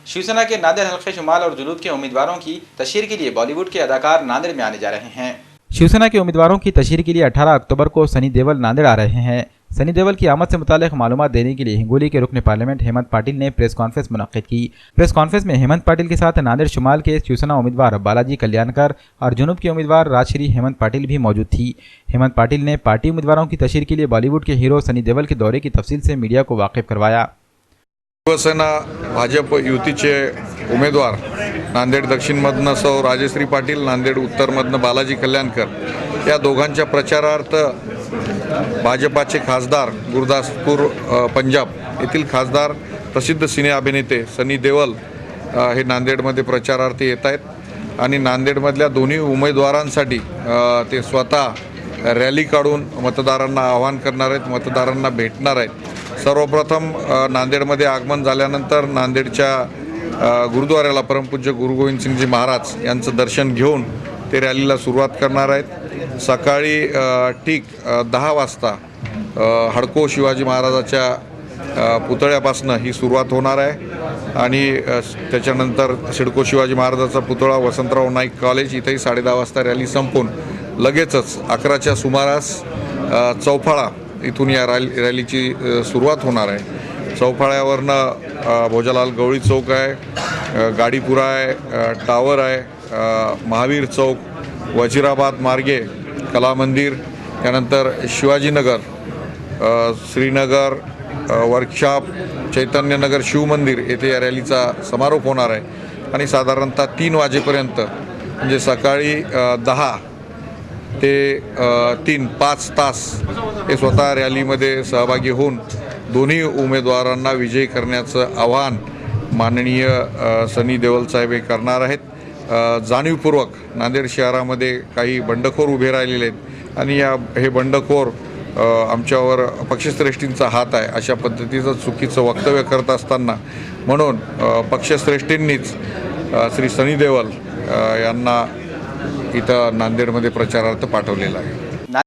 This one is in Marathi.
शिवसेना के नांदेड़ हल्के शुमाल और जुनूब के उम्मीदवारों की तशहीर के लिए बॉलीवुड के अदाकार नांदेड़ में आने जा रहे हैं। शिवसेना के उम्मीदवारों की तशहीर के लिए 18 अक्टूबर को सनी देओल नांदेड़ आ रहे हैं। सनी देओल की आमद से मुतालिक मालूमात देने के लिए हिंगोली के रुकन पार्लियामेंट हेमंत पाटिल ने प्रेस कॉन्फ्रेंस मुनक्किद की। प्रेस कॉन्फ्रेंस में हेमंत पाटिल के साथ नांदेड़ शुमाल के शिवसेना उम्मीदवार बालाजी कल्याणकर और जुनूब के उम्मीदवार राजश्री हेमंत पाटिल भी मौजूद थी। हेमंत पाटिल ने पार्टी उम्मीदवारों की तशहीर के लिए बॉलीवुड के हीरो सनी देओल के दौरे की तफसील से मीडिया को वाकिफ करवाया। शिवसेना भाजप युतीचे उमेदवार नांदेड दक्षिणमधनं सौ राजश्री पाटील, नांदेड उत्तरमधनं बालाजी कल्याणकर या दोघांच्या प्रचारार्थ भाजपाचे खासदार गुरदासपूर पंजाब येथील खासदार प्रसिद्ध सिने अभिनेते सनी देओल हे नांदेडमध्ये प्रचारार्थ येत आहेत आणि नांदेडमधल्या दोन्ही उमेदवारांसाठी ते स्वतः रॅली काढून मतदारांना आवाहन करणार आहेत, मतदारांना भेटणार आहेत। सर्वप्रथम नांदेडमध्ये आगमन झाल्यानंतर नांदेडच्या गुरुद्वाऱ्याला परमपूज्य गुरु गोविंद सिंगजी महाराज यांचं दर्शन घेऊन ते रॅलीला सुरुवात करणार आहेत। सकाळी ठीक 10 वाजता हडको शिवाजी महाराजाच्या पुतळ्यापासून ही सुरुवात होणार आहे आणि त्याच्यानंतर सिडको शिवाजी महाराजाचा पुतळा वसंतराव नाईक कॉलेज इथेही 10:30 वाजता रॅली संपून लगेचच 11च्या सुमारास चौफाळा इथून या रॅलीची सुरुवात होणार आहे। चौफाळ्यावरनं भोजालाल गवळी चौक आहे, गाडीपुरा आहे, टावर आहे, महावीर चौक, वजिराबाद मार्गे कला मंदिर, त्यानंतर शिवाजीनगर, श्रीनगर, वर्कशॉप, चैतन्यनगर, शिवमंदिर येथे या रॅलीचा समारोप होणार आहे आणि साधारणतः 3 वाजेपर्यंत म्हणजे सकाळी 10 ते 3-5 तास हे स्वतः रॅलीमध्ये सहभागी होऊन दोन्ही उमेदवारांना विजयी करण्याचं आवाहन माननीय सनी देओल साहेब हे करणार आहेत। जाणीवपूर्वक नांदेड शहरामध्ये काही बंडखोर उभे राहिलेले आहेत आणि हे बंडखोर आमच्यावर पक्षश्रेष्ठींचा हात आहे अशा पद्धतीचं चुकीचं वक्तव्य करत असताना म्हणून पक्षश्रेष्ठींनीच श्री सनी देओल यांना इथं नांदेडमध्ये प्रचारार्थ पाठवलेला आहे।